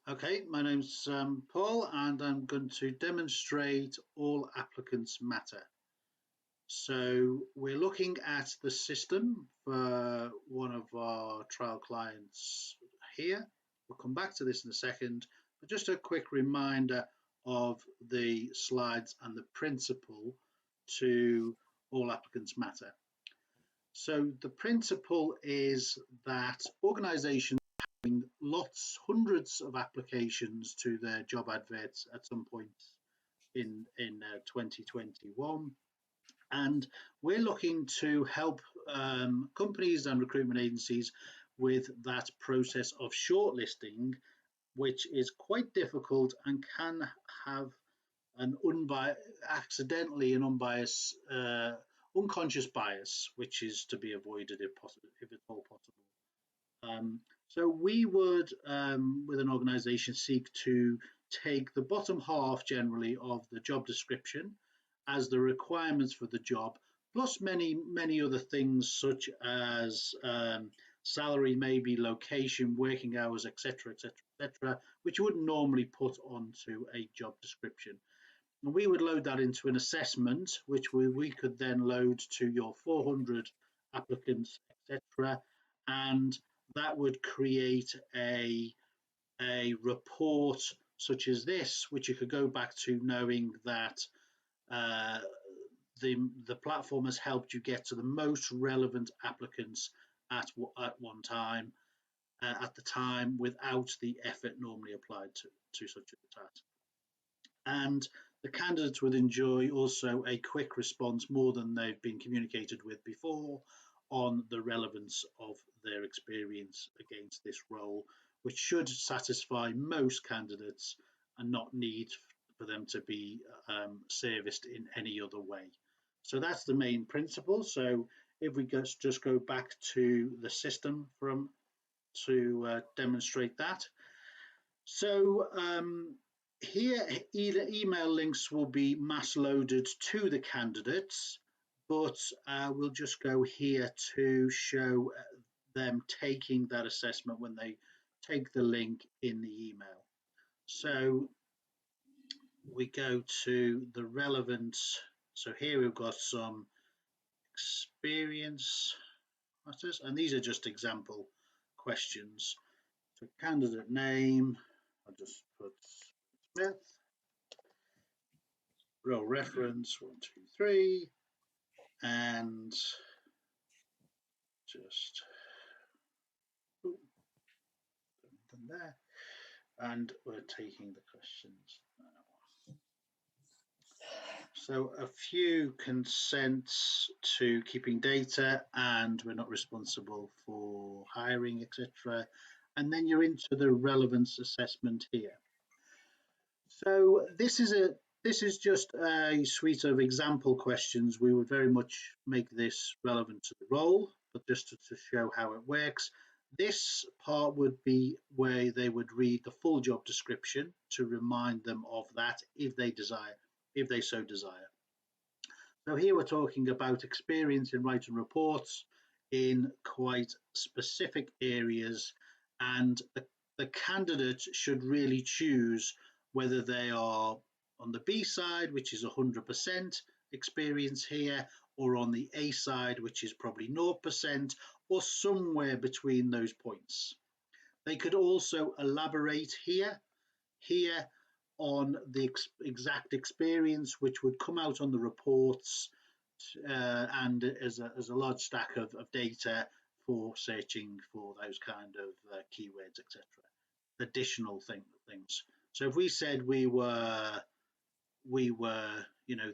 Okay, my name's Paul, and I'm going to demonstrate all applicants matter. So we're looking at the system for one of our trial clients here. We'll come back to this in a second, but just a quick reminder of the slides and the principle to all applicants matter. So the principle is that organizations hundreds of applications to their job adverts at some point in 2021, and we're looking to help companies and recruitment agencies with that process of shortlisting, which is quite difficult and can have an accidentally an unbiased unconscious bias, which is to be avoided if possible, if at all possible. So we would, with an organisation, seek to take the bottom half generally of the job description as the requirements for the job, plus many other things such as salary, maybe location, working hours, etc., etc., etc., which you wouldn't normally put onto a job description. And we would load that into an assessment, which we could then load to your 400 applicants, etc., and that would create a report such as this, which you could go back to knowing that uh, the platform has helped you get to the most relevant applicants at one time at the time without the effort normally applied to such a task. And the candidates would enjoy also a quick response more than they've been communicated with before on the relevance of their experience against this role, which should satisfy most candidates and not need for them to be serviced in any other way. So that's the main principle. So if we just go back to the system to demonstrate that. So here, email links will be mass loaded to the candidates, but we'll just go here to show them taking that assessment when they take the link in the email. So we go to the relevant, so here we've got some experience matters, and these are just example questions. So candidate name, I'll just put Smith. Role reference 1, 2, 3, and just done there. And we're taking the questions now. So a few consents to keeping data, and we're not responsible for hiring, etc. And then you're into the relevance assessment here. So this is just a suite of example questions. We would very much make this relevant to the role, but just to show how it works. This part would be where they would read the full job description to remind them of that if they so desire. So here we're talking about experience in writing reports in quite specific areas, and the candidate should really choose whether they are on the B side, which is 100% experience here, or on the A side, which is probably 0%, or somewhere between those points. They could also elaborate here on the exact experience, which would come out on the reports and as a large stack of data for searching for those kind of keywords, etc. Additional things. So if we said we were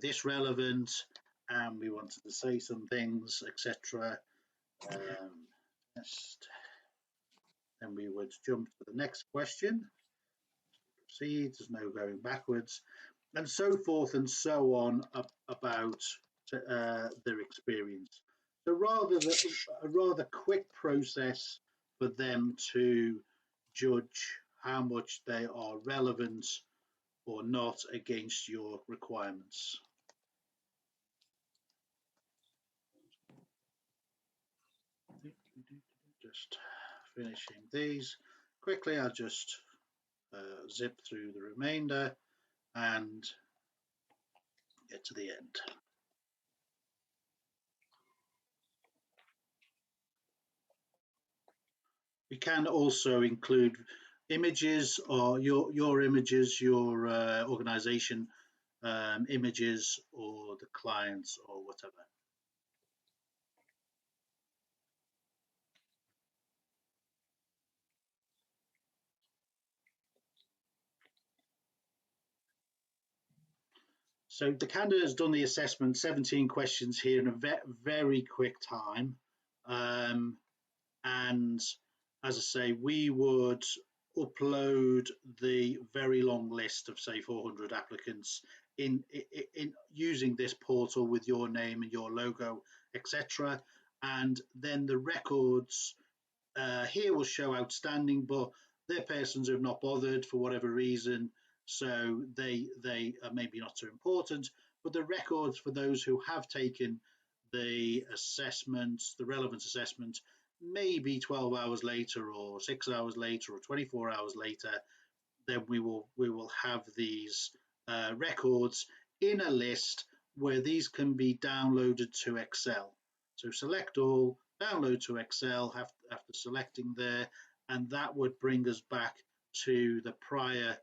this relevant and we wanted to say some things, etc. Then we would jump to the next question. Proceed, there's no going backwards, and so forth and so on about their experience. So a rather quick process for them to judge how much they are relevant or not against your requirements. Just finishing these quickly. I'll just zip through the remainder and get to the end. We can also include images, or your images, your organization images, or the clients, or whatever. So the candidate has done the assessment, 17 questions here in a very quick time. And as I say, we would upload the very long list of say 400 applicants in using this portal with your name and your logo, etc. And then the records here will show outstanding, but they're persons who have not bothered for whatever reason, so they are maybe not so important. But the records for those who have taken the assessment, the relevant assessment, maybe 12 hours later, or 6 hours later, or 24 hours later, then we will have these records in a list where these can be downloaded to Excel. So select all, download to Excel after selecting there, and that would bring us back to the prior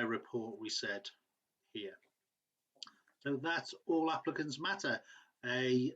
report we said here. So that's all applicants matter, a